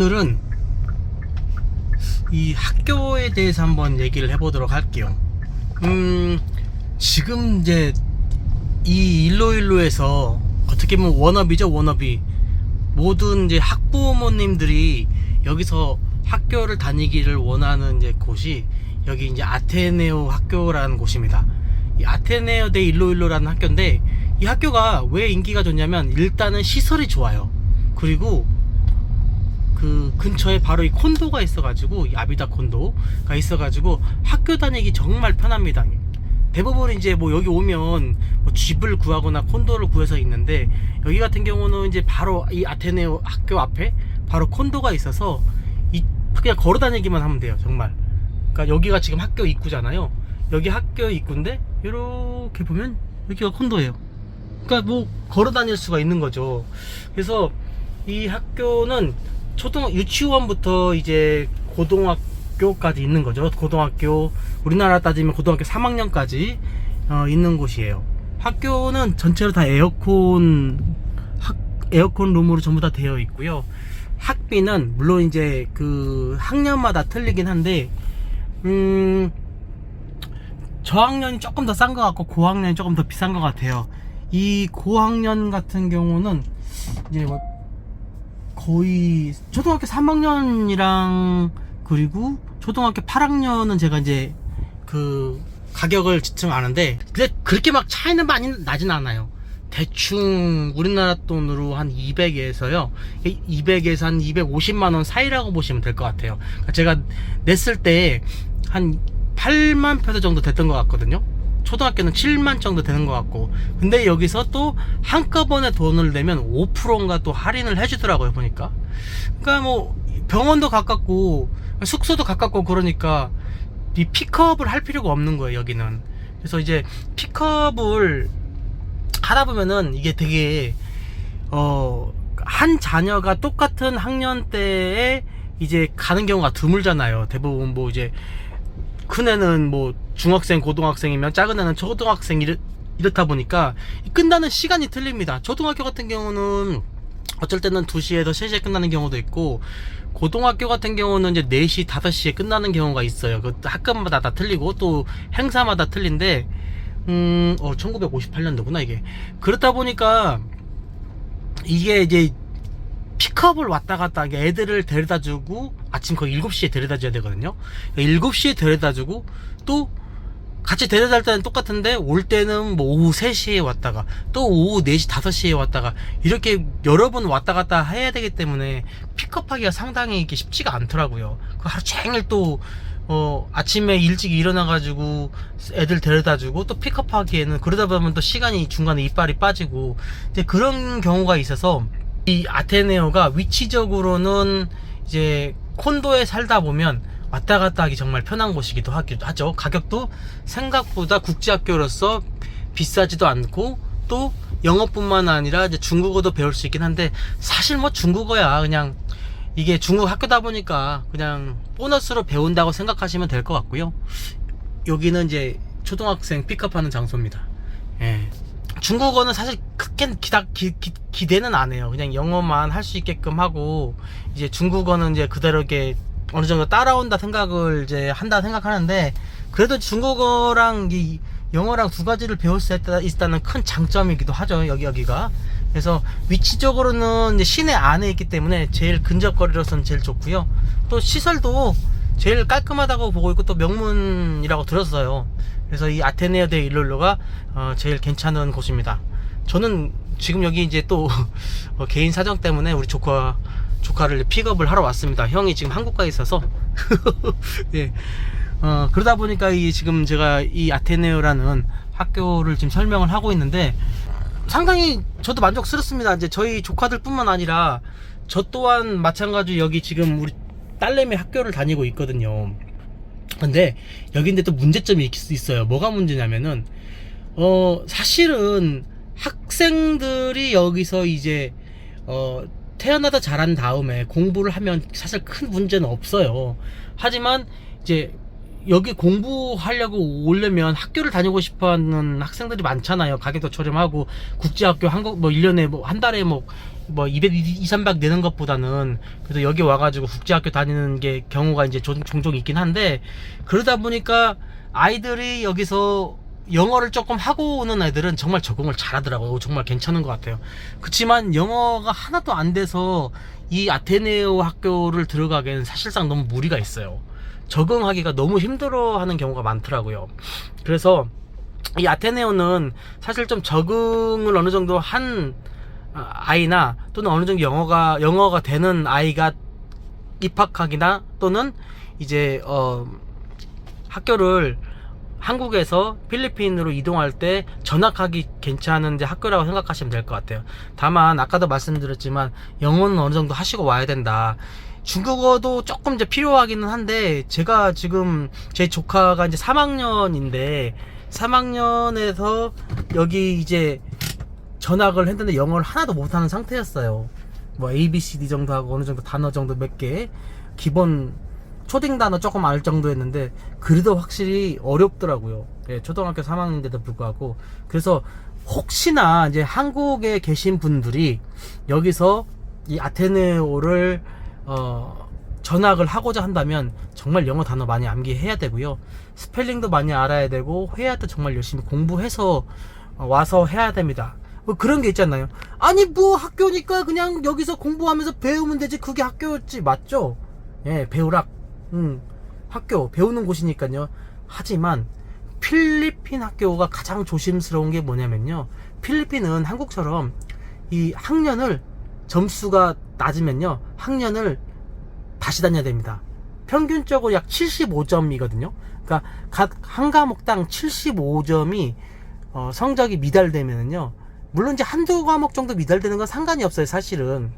오늘은 이 학교에 대해서 한번 얘기를 해보도록 할게요. 지금 이제 이 일로일로에서 어떻게 보면 워너비죠, 워너비. 모든 이제 학부모님들이 여기서 학교를 다니기를 원하는 이제 곳이 여기 이제 아테네오 학교라는 곳입니다. 이 아테네오 대 일로일로라는 학교인데, 이 학교가 왜 인기가 좋냐면 일단은 시설이 좋아요. 그리고 그 근처에 바로 이 콘도가 있어가지고, 이 아비다 콘도가 있어가지고 학교 다니기 정말 편합니다. 대부분 이제 뭐 여기 오면 뭐 집을 구하거나 콘도를 구해서 있는데, 여기 같은 경우는 이제 바로 이 아테네오 학교 앞에 바로 콘도가 있어서 그냥 걸어 다니기만 하면 돼요, 정말. 그러니까 여기가 지금 학교 입구잖아요. 여기 학교 입구인데 이렇게 보면 여기가 콘도예요. 그러니까 뭐 걸어 다닐 수가 있는 거죠. 그래서 이 학교는 유치원부터 이제 고등학교까지 있는 거죠. 고등학교, 우리나라 따지면 고등학교 3학년까지 있는 곳이에요. 학교는 전체로 다 에어컨 룸으로 전부 다 되어 있고요. 학비는 물론 이제 그 학년마다 틀리긴 한데, 저학년이 조금 더 싼 것 같고 고학년이 조금 더 비싼 것 같아요. 이 고학년 같은 경우는 이제 뭐 거의 초등학교 3학년이랑 그리고 초등학교 8학년은 제가 이제 그 가격을 지금 아는데, 근데 그렇게 막 차이는 많이 나진 않아요. 대충 우리나라 돈으로 한 200에서요 200에서 한 250만원 사이라고 보시면 될 것 같아요. 제가 냈을 때 한 8만 페소 정도 됐던 것 같거든요. 초등학교는 7만 정도 되는 것 같고, 근데 여기서 또 한꺼번에 돈을 내면 5%인가 또 할인을 해주더라고요, 보니까. 그러니까 뭐 병원도 가깝고 숙소도 가깝고 그러니까 이 픽업을 할 필요가 없는 거예요, 여기는. 그래서 이제 픽업을 하다 보면은 이게 되게 한 자녀가 똑같은 학년대에 이제 가는 경우가 드물잖아요. 대부분 뭐 이제 큰 애는 뭐 중학생, 고등학생이면 작은 애는 초등학생 이렇다 보니까 끝나는 시간이 틀립니다. 초등학교 같은 경우는 어쩔 때는 2시에서 3시에 끝나는 경우도 있고, 고등학교 같은 경우는 이제 4시, 5시에 끝나는 경우가 있어요. 그 학급마다 다 틀리고 또 행사마다 틀린데, 1958년도구나 이게. 그렇다 보니까 이게 이제 픽업을 왔다 갔다, 애들을 데려다 주고 아침 거의 7시에 데려다 줘야 되거든요. 7시에 데려다 주고 또 같이 데려다 줄 때는 똑같은데 올 때는 뭐 오후 3시에 왔다가 또 오후 4시, 5시에 왔다가 이렇게 여러 번 왔다 갔다 해야 되기 때문에 픽업하기가 상당히 이게 쉽지가 않더라고요. 그 하루 종일 또 아침에 일찍 일어나가지고 애들 데려다주고 또 픽업하기에는, 그러다 보면 또 시간이 중간에 이빨이 빠지고 이제 그런 경우가 있어서, 이 아테네오가 위치적으로는 이제 콘도에 살다 보면 왔다 갔다 하기 정말 편한 곳이기도 하죠. 가격도 생각보다 국제학교로서 비싸지도 않고, 또 영어뿐만 아니라 이제 중국어도 배울 수 있긴 한데, 사실 뭐 중국어야 그냥 이게 중국 학교다 보니까 그냥 보너스로 배운다고 생각하시면 될 것 같고요. 여기는 이제 초등학생 픽업하는 장소입니다. 예. 중국어는 사실 크게 기대는 안 해요. 그냥 영어만 할 수 있게끔 하고, 이제 중국어는 이제 그대로 이렇게 어느 정도 따라온다 생각을 이제 한다 생각하는데, 그래도 중국어랑 이 영어랑 두 가지를 배울 수 있다는 큰 장점이기도 하죠, 여기가. 그래서 위치적으로는 이제 시내 안에 있기 때문에 제일 근접거리로서는 제일 좋고요. 또 시설도 제일 깔끔하다고 보고 있고 또 명문이라고 들었어요. 그래서 이 아테네오 대 일로일로가 제일 괜찮은 곳입니다. 저는 지금 여기 이제 또 개인 사정 때문에 우리 조카를 픽업을 하러 왔습니다. 형이 지금 한국 가 있어서 네. 그러다 보니까 지금 제가 이 아테네오라는 학교를 지금 설명을 하고 있는데, 상당히 저도 만족스럽습니다. 이제 저희 조카들 뿐만 아니라 저 또한 마찬가지로 여기 지금 우리 딸내미 학교를 다니고 있거든요. 근데 여기인데 또 문제점이 있어요. 뭐가 문제냐면은 사실은 학생들이 여기서 이제 태어나다 자란 다음에 공부를 하면 사실 큰 문제는 없어요. 하지만 이제 여기 공부하려고 오려면 학교를 다니고 싶어 하는 학생들이 많잖아요. 가격도 저렴하고, 국제학교 한국, 뭐, 1년에 뭐, 한 달에 뭐 200, 2, 300 내는 것보다는, 그래도 여기 와가지고 국제학교 다니는 게 경우가 이제 종종 있긴 한데, 그러다 보니까 아이들이 여기서 영어를 조금 하고 오는 애들은 정말 적응을 잘하더라고요. 정말 괜찮은 것 같아요. 그치만 영어가 하나도 안 돼서 이 아테네오 학교를 들어가기에는 사실상 너무 무리가 있어요. 적응하기가 너무 힘들어하는 경우가 많더라고요. 그래서 이 아테네오는 사실 좀 적응을 어느 정도 한 아이나 또는 어느 정도 영어가 되는 아이가 입학하기나 또는 이제 학교를 한국에서 필리핀으로 이동할 때 전학하기 괜찮은 이제 학교라고 생각하시면 될 것 같아요. 다만 아까도 말씀드렸지만 영어는 어느 정도 하시고 와야 된다. 중국어도 조금 이제 필요하기는 한데, 제가 지금 제 조카가 이제 3학년인데 3학년에서 여기 이제 전학을 했는데 영어를 하나도 못하는 상태였어요. 뭐 ABCD 정도 하고 어느 정도 단어 정도 몇 개 기본 초딩 단어 조금 알 정도였는데, 그래도 확실히 어렵더라고요. 예, 초등학교 3학년인데도 불구하고. 그래서 혹시나 이제 한국에 계신 분들이 여기서 이 아테네오를 전학을 하고자 한다면 정말 영어 단어 많이 암기해야 되고요. 스펠링도 많이 알아야 되고, 회화도 정말 열심히 공부해서 와서 해야 됩니다. 뭐 그런 게 있잖아요. 아니 뭐 학교니까 그냥 여기서 공부하면서 배우면 되지, 그게 학교였지. 맞죠? 예, 배우락. 학교 배우는 곳이니까요. 하지만 필리핀 학교가 가장 조심스러운 게 뭐냐면요, 필리핀은 한국처럼 이 학년을 점수가 낮으면요 학년을 다시 다녀야 됩니다. 평균적으로 약 75점이거든요 그러니까 각 한 과목당 75점이 성적이 미달되면은요, 물론 이제 한두 과목 정도 미달되는 건 상관이 없어요. 사실은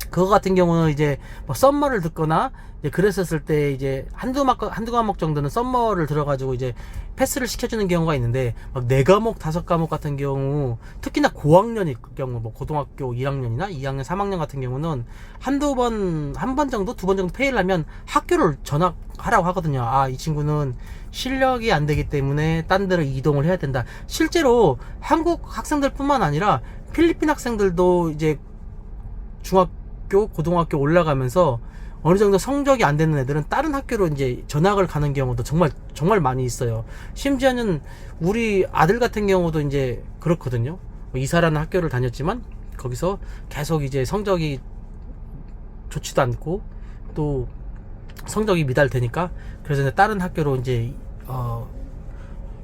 그거 같은 경우는 이제 뭐 썸머를 듣거나 이제 그랬었을 때 이제 한두 과목 정도는 썸머를 들어가지고 이제 패스를 시켜주는 경우가 있는데, 막 4과목 5과목 같은 경우, 특히나 고학년일 경우, 뭐 고등학교 1학년이나 2학년 3학년 같은 경우는 한 번 정도 2번 정도 페이를 하면 학교를 전학하라고 하거든요. 아, 이 친구는 실력이 안 되기 때문에 딴 데로 이동을 해야 된다. 실제로 한국 학생들 뿐만 아니라 필리핀 학생들도 이제 중학교, 고등학교 올라가면서 어느 정도 성적이 안 되는 애들은 다른 학교로 이제 전학을 가는 경우도 정말 많이 있어요. 심지어는 우리 아들 같은 경우도 이제 그렇거든요. 이사라는 학교를 다녔지만 거기서 계속 이제 성적이 좋지도 않고 또 성적이 미달되니까, 그래서 이제 다른 학교로 이제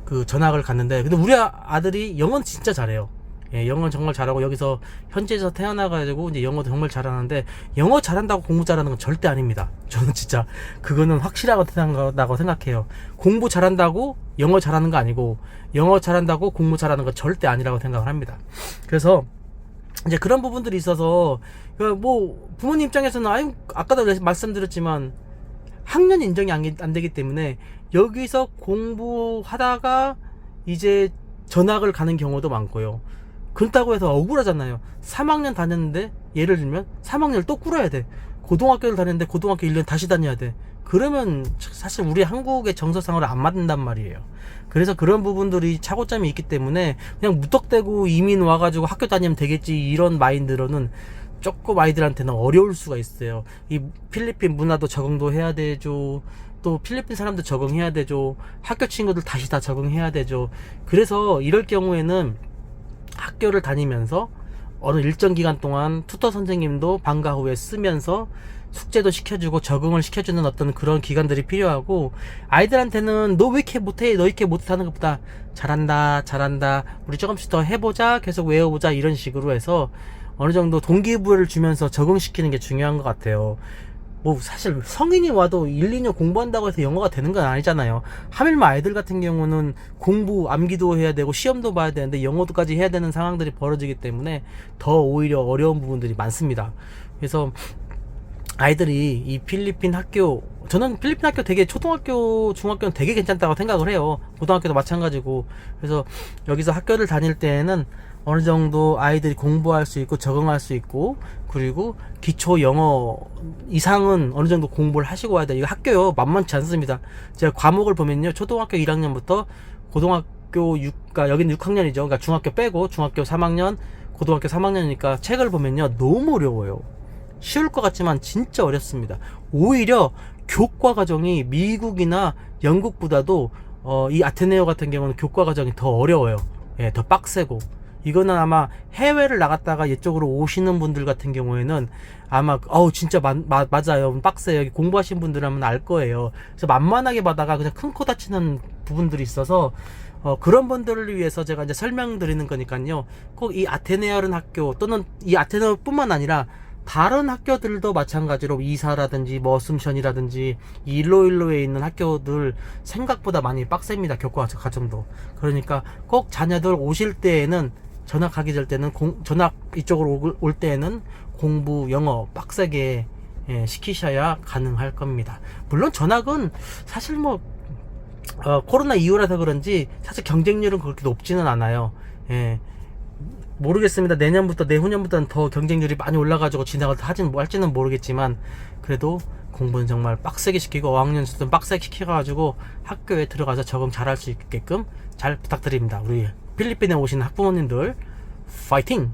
그 전학을 갔는데, 근데 우리 아들이 영어는 진짜 잘해요. 예, 영어는 정말 잘하고 여기서 현지에서 태어나가지고 이제 영어도 정말 잘하는데, 영어 잘한다고 공부 잘하는 건 절대 아닙니다. 저는 진짜 그거는 확실하다고 생각해요. 공부 잘한다고 영어 잘하는 거 아니고, 영어 잘한다고 공부 잘하는 건 절대 아니라고 생각을 합니다. 그래서 이제 그런 부분들이 있어서 뭐 부모님 입장에서는 아까도 말씀드렸지만 학년 인정이 안 되기 때문에 여기서 공부하다가 이제 전학을 가는 경우도 많고요. 그렇다고 해서 억울하잖아요. 3학년 다녔는데 예를 들면 3학년을 또 꿇어야 돼. 고등학교를 다녔는데 고등학교 1년 다시 다녀야 돼. 그러면 사실 우리 한국의 정서상으로 안 맞는단 말이에요. 그래서 그런 부분들이 차고점이 있기 때문에 그냥 무턱대고 이민 와가지고 학교 다니면 되겠지, 이런 마인드로는 조금 아이들한테는 어려울 수가 있어요. 이 필리핀 문화도 적응도 해야 되죠. 또 필리핀 사람도 적응해야 되죠. 학교 친구들 다시 다 적응해야 되죠. 그래서 이럴 경우에는 학교를 다니면서 어느 일정 기간 동안 튜터 선생님도 방과 후에 쓰면서 숙제도 시켜주고 적응을 시켜주는 어떤 그런 기간들이 필요하고, 아이들한테는 너 왜 이렇게 못해, 너 이렇게 못하는 것보다 잘한다, 우리 조금씩 더 해보자, 계속 외워보자, 이런 식으로 해서 어느 정도 동기부여를 주면서 적응시키는 게 중요한 것 같아요. 뭐 사실 성인이 와도 1, 2년 공부한다고 해서 영어가 되는 건 아니잖아요. 하물며 아이들 같은 경우는 공부, 암기도 해야 되고 시험도 봐야 되는데 영어도까지 해야 되는 상황들이 벌어지기 때문에 더 오히려 어려운 부분들이 많습니다. 그래서 아이들이 이 필리핀 학교, 저는 필리핀 학교 되게 초등학교, 중학교는 되게 괜찮다고 생각을 해요. 고등학교도 마찬가지고. 그래서 여기서 학교를 다닐 때에는 어느 정도 아이들이 공부할 수 있고 적응할 수 있고, 그리고 기초 영어 이상은 어느 정도 공부를 하시고 와야 돼요. 이거 학교요 만만치 않습니다. 제가 과목을 보면요, 초등학교 1학년부터 고등학교 6, 그러니까 여기는 6학년이죠. 그러니까 중학교 빼고 중학교 3학년, 고등학교 3학년이니까 책을 보면요 너무 어려워요. 쉬울 것 같지만 진짜 어렵습니다. 오히려 교과 과정이 미국이나 영국보다도 이 아테네오 같은 경우는 교과 과정이 더 어려워요. 예, 더 빡세고. 이거는 아마 해외를 나갔다가 이쪽으로 오시는 분들 같은 경우에는 아마 진짜 맞아요. 빡세요. 여기 공부하신 분들하면 알 거예요. 그래서 만만하게 받다가 그냥 큰 코 다치는 부분들이 있어서 그런 분들을 위해서 제가 이제 설명드리는 거니까요. 꼭 이 아테네어른 학교 또는 이 아테네어뿐만 아니라 다른 학교들도 마찬가지로 이사라든지 머슴션이라든지 일로일로에 있는 학교들 생각보다 많이 빡셉니다. 교과 과정도. 그러니까 꼭 자녀들 오실 때에는, 전학하게 될 때는 전학 이쪽으로 올 때에는 공부 영어 빡세게 시키셔야 가능할 겁니다. 물론 전학은 사실 뭐 코로나 이후라서 그런지 사실 경쟁률은 그렇게 높지는 않아요. 예. 모르겠습니다. 내후년부터는 더 경쟁률이 많이 올라가지고 진학을 할지는 모르겠지만, 그래도 공부는 정말 빡세게 시키고 어학연수든 빡세게 시켜가지고 학교에 들어가서 적응 잘할 수 있게끔 잘 부탁드립니다. 우리 필리핀에 오시는 학부모님들 파이팅!